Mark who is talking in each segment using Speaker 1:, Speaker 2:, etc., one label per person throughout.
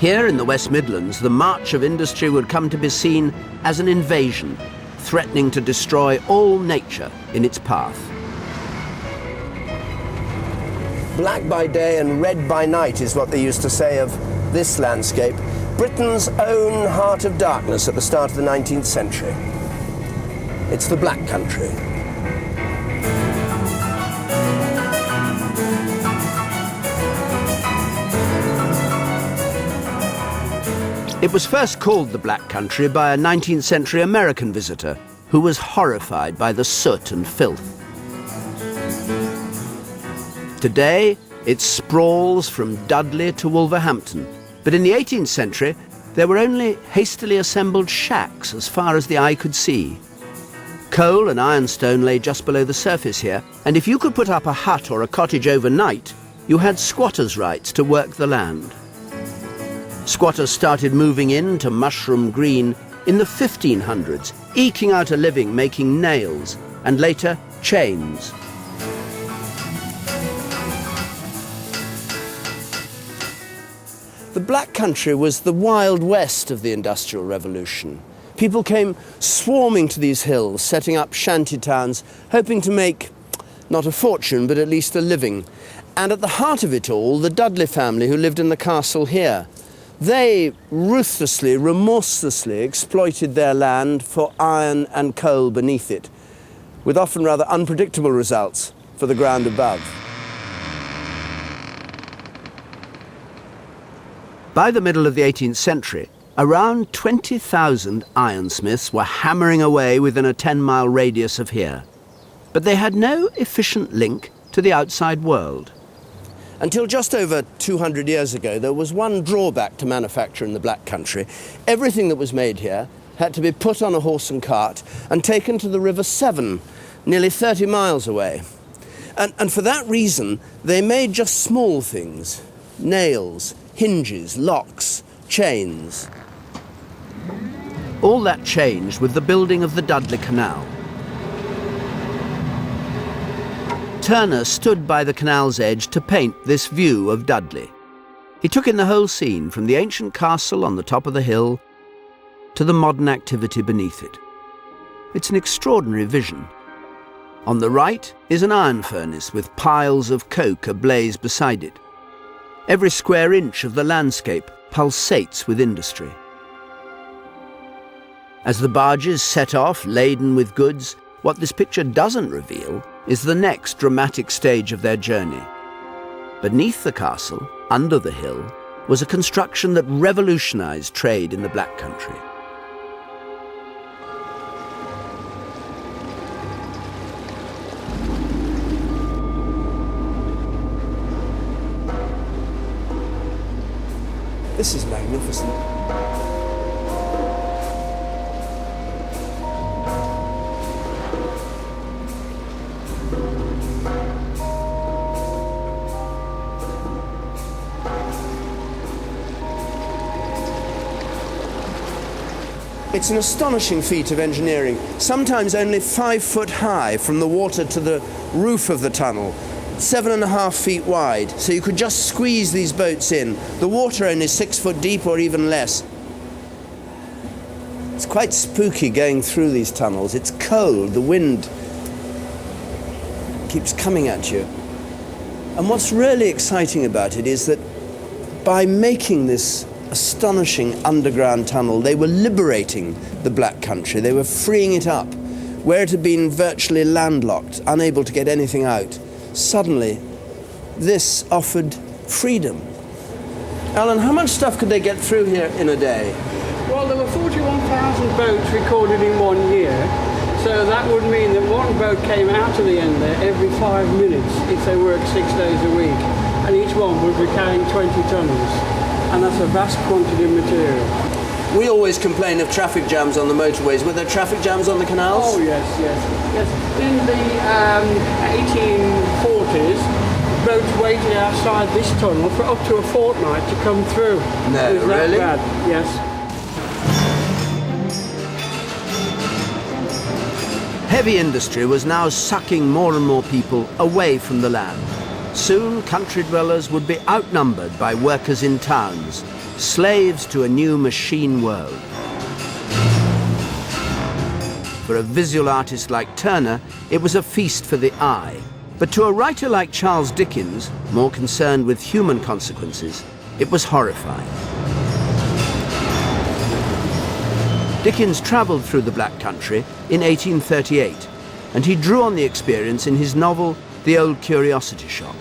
Speaker 1: Here in the West Midlands, the march of industry would come to be seen as an invasion, threatening to destroy all nature in its path.
Speaker 2: Black by day and red by night is what they used to say of this landscape, Britain's own heart of darkness at the start of the 19th century. It's the Black Country.
Speaker 1: It was first called the Black Country by a 19th century American visitor who was horrified by the soot and filth. Today, it sprawls from Dudley to Wolverhampton, but in the 18th century, there were only hastily assembled shacks as far as the eye could see. Coal and ironstone lay just below the surface here, and if you could put up a hut or a cottage overnight, you had squatters' rights to work the land. Squatters started moving in to Mushroom Green in the 1500s, eking out a living making nails and later chains. The Black Country was the Wild West of the Industrial Revolution. People came swarming to these hills, setting up shanty towns, hoping to make, not a fortune, but at least a living. And at the heart of it all, the Dudley family who lived in the castle here. They ruthlessly, remorselessly exploited their land for iron and coal beneath it, with often rather unpredictable results for the ground above. By the middle of the 18th century, around 20,000 ironsmiths were hammering away within a 10-mile radius of here. But they had no efficient link to the outside world.
Speaker 2: Until just over 200 years ago, there was one drawback to manufacture in the Black Country. Everything that was made here had to be put on a horse and cart and taken to the River Severn, nearly 30 miles away. And for that reason, they made just small things: nails, hinges, locks, chains.
Speaker 1: All that changed with the building of the Dudley Canal. Turner stood by the canal's edge to paint this view of Dudley. He took in the whole scene, from the ancient castle on the top of the hill to the modern activity beneath it. It's an extraordinary vision. On the right is an iron furnace with piles of coke ablaze beside it. Every square inch of the landscape pulsates with industry. As the barges set off, laden with goods, what this picture doesn't reveal is the next dramatic stage of their journey. Beneath the castle, under the hill, was a construction that revolutionized trade in the Black Country.
Speaker 2: This is magnificent. It's an astonishing feat of engineering, sometimes only 5 foot high from the water to the roof of the tunnel, 7.5 feet wide, so you could just squeeze these boats in. The water only 6 foot deep or even less. It's quite spooky going through these tunnels. It's cold, the wind keeps coming at you. And what's really exciting about it is that by making this astonishing underground tunnel, they were liberating the Black Country. They were freeing it up. Where it had been virtually landlocked, unable to get anything out, suddenly this offered freedom. Alan, how much stuff could they get through here in a day?
Speaker 3: Well, there were 41,000 boats recorded in 1 year, so that would mean that one boat came out to the end there every 5 minutes if they worked 6 days a week, and each one would be carrying 20 tons. And that's a vast quantity of material.
Speaker 2: We always complain of traffic jams on the motorways. Were there traffic jams on the canals?
Speaker 3: Oh, yes. In the 1840s, boats waited outside this tunnel for up to a fortnight to come through.
Speaker 2: No, really?
Speaker 3: Bad. Yes.
Speaker 1: Heavy industry was now sucking more and more people away from the land. Soon, country dwellers would be outnumbered by workers in towns, slaves to a new machine world. For a visual artist like Turner, it was a feast for the eye. But to a writer like Charles Dickens, more concerned with human consequences, it was horrifying. Dickens travelled through the Black Country in 1838, and he drew on the experience in his novel, The Old Curiosity Shop.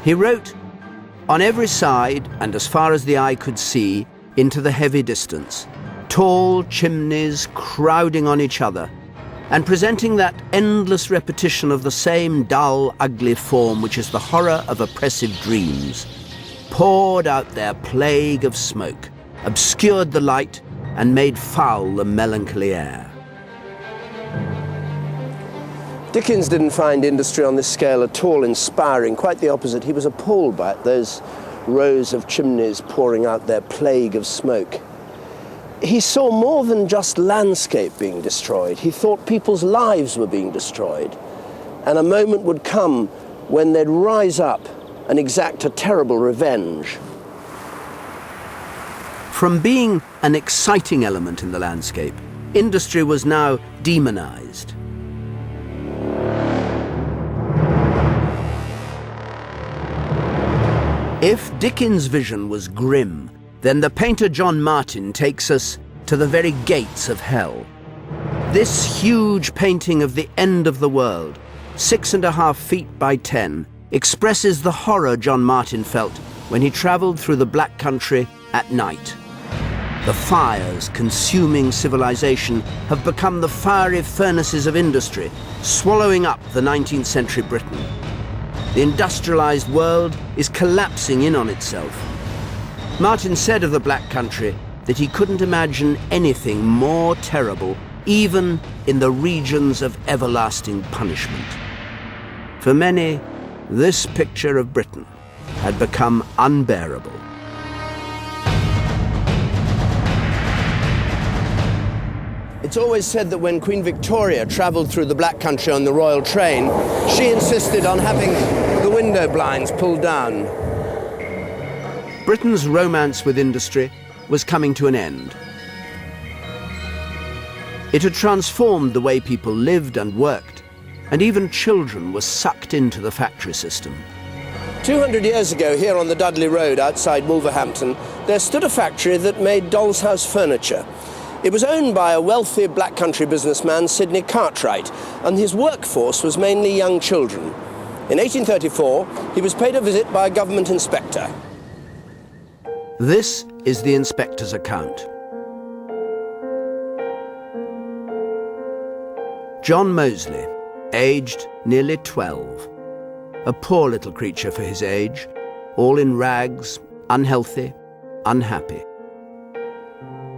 Speaker 1: He wrote, "On every side, and as far as the eye could see, into the heavy distance, tall chimneys crowding on each other, and presenting that endless repetition of the same dull, ugly form which is the horror of oppressive dreams, poured out their plague of smoke, obscured the light, and made foul the melancholy air."
Speaker 2: Dickens didn't find industry on this scale at all inspiring. Quite the opposite. He was appalled by it, those rows of chimneys pouring out their plague of smoke. He saw more than just landscape being destroyed. He thought people's lives were being destroyed. And a moment would come when they'd rise up and exact a terrible revenge.
Speaker 1: From being an exciting element in the landscape, industry was now demonized. If Dickens' vision was grim, then the painter John Martin takes us to the very gates of hell. This huge painting of the end of the world, 6.5 feet by 10, expresses the horror John Martin felt when he travelled through the Black Country at night. The fires consuming civilization have become the fiery furnaces of industry, swallowing up the 19th century Britain. The industrialized world is collapsing in on itself. Martin said of the Black Country that he couldn't imagine anything more terrible, even in the regions of everlasting punishment. For many, this picture of Britain had become unbearable.
Speaker 2: It's always said that when Queen Victoria travelled through the Black Country on the royal train, she insisted on having the window blinds pulled down.
Speaker 1: Britain's romance with industry was coming to an end. It had transformed the way people lived and worked, and even children were sucked into the factory system.
Speaker 2: 200 years ago, here on the Dudley Road outside Wolverhampton, there stood a factory that made doll's house furniture. It was owned by a wealthy Black Country businessman, Sidney Cartwright, and his workforce was mainly young children. In 1834, he was paid a visit by a government inspector.
Speaker 1: This is the inspector's account. John Moseley, aged nearly 12. A poor little creature for his age, all in rags, unhealthy, unhappy.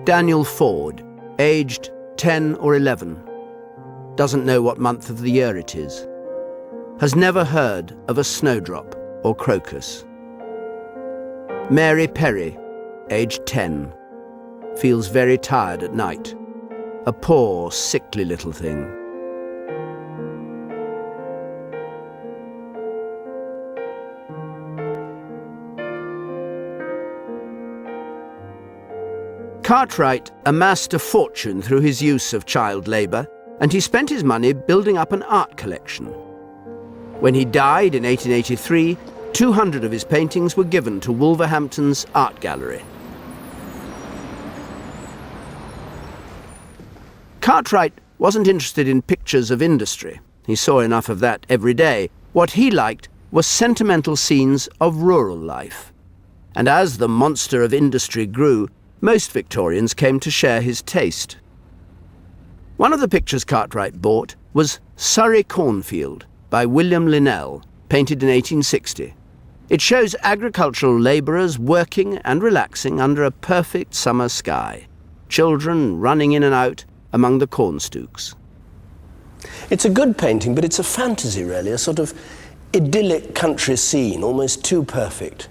Speaker 1: Daniel Ford, aged 10 or 11, doesn't know what month of the year it is, has never heard of a snowdrop or crocus. Mary Perry, aged 10, feels very tired at night, a poor, sickly little thing. Cartwright amassed a fortune through his use of child labour, and he spent his money building up an art collection. When he died in 1883, 200 of his paintings were given to Wolverhampton's Art Gallery. Cartwright wasn't interested in pictures of industry. He saw enough of that every day. What he liked were sentimental scenes of rural life. And as the monster of industry grew, most Victorians came to share his taste. One of the pictures Cartwright bought was Surrey Cornfield by William Linnell, painted in 1860. It shows agricultural labourers working and relaxing under a perfect summer sky, children running in and out among the cornstalks.
Speaker 2: It's a good painting, but it's a fantasy, really, a sort of idyllic country scene, almost too perfect.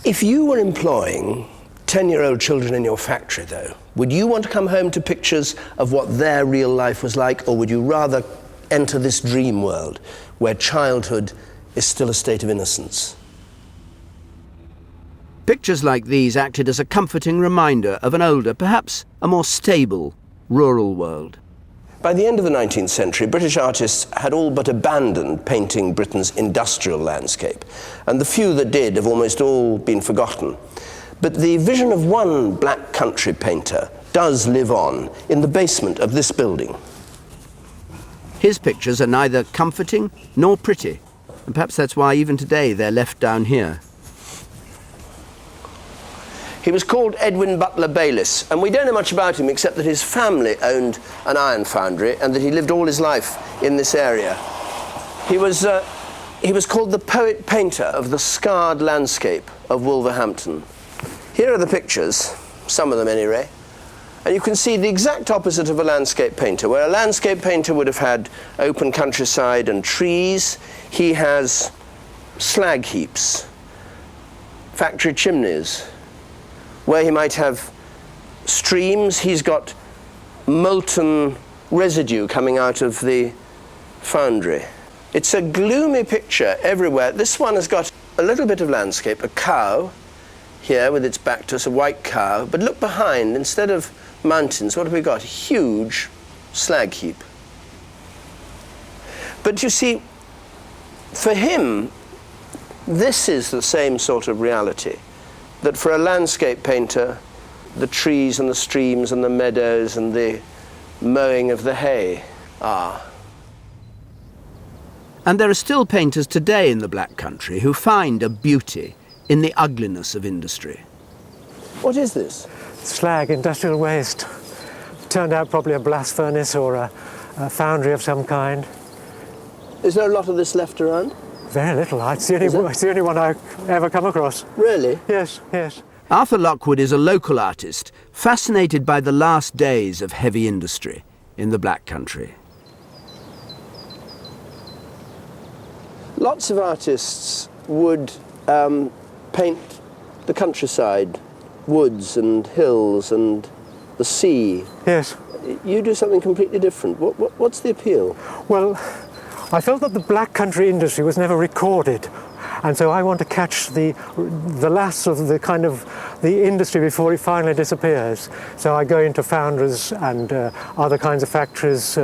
Speaker 2: If you were employing 10-year-old children in your factory, though, would you want to come home to pictures of what their real life was like, or would you rather enter this dream world where childhood is still a state of innocence?
Speaker 1: Pictures like these acted as a comforting reminder of an older, perhaps a more stable, rural world.
Speaker 2: By the end of the 19th century, British artists had all but abandoned painting Britain's industrial landscape, and the few that did have almost all been forgotten. But the vision of one black country painter does live on in the basement of this building.
Speaker 1: His pictures are neither comforting nor pretty, and perhaps that's why even today they're left down here.
Speaker 2: He was called Edwin Butler Bayliss, and we don't know much about him except that his family owned an iron foundry and that he lived all his life in this area. He was called the poet-painter of the scarred landscape of Wolverhampton. Here are the pictures, some of them anyway, and you can see the exact opposite of a landscape painter. Where a landscape painter would have had open countryside and trees, he has slag heaps, factory chimneys. Where he might have streams, he's got molten residue coming out of the foundry. It's a gloomy picture everywhere. This one has got a little bit of landscape, a cow here with its back to us, a white cow. But look behind, instead of mountains, what have we got? A huge slag heap. But you see, for him, this is the same sort of reality. That for a landscape painter, the trees and the streams and the meadows and the mowing of the hay are.
Speaker 1: And there are still painters today in the Black Country who find a beauty in the ugliness of industry.
Speaker 2: What is this?
Speaker 4: Slag, industrial waste. Turned out probably a blast furnace or a foundry of some kind.
Speaker 2: Is there a lot of this left around?
Speaker 4: Very little. It's the only one I've ever come across.
Speaker 2: Really?
Speaker 4: Yes, yes.
Speaker 1: Arthur Lockwood is a local artist, fascinated by the last days of heavy industry in the Black Country.
Speaker 2: Lots of artists would paint the countryside, woods and hills and the sea.
Speaker 4: Yes.
Speaker 2: You do something completely different. What's the appeal?
Speaker 4: Well, I felt that the Black Country industry was never recorded, and so I want to catch the last of the industry before it finally disappears. So I go into foundries and other kinds of factories,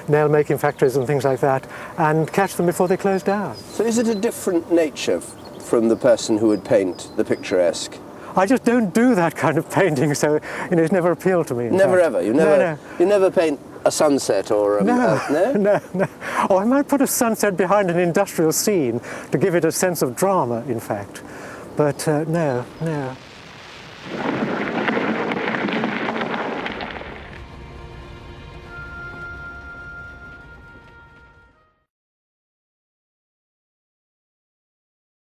Speaker 4: nail-making factories and things like that, and catch them before they close down.
Speaker 2: So is it a different nature from the person who would paint the picturesque?
Speaker 4: I just don't do that kind of painting, so it's never appealed to me.
Speaker 2: Never
Speaker 4: fact.
Speaker 2: ever? You
Speaker 4: No.
Speaker 2: never paint a sunset or a...
Speaker 4: No. Oh, I might put a sunset behind an industrial scene to give it a sense of drama, in fact. But no.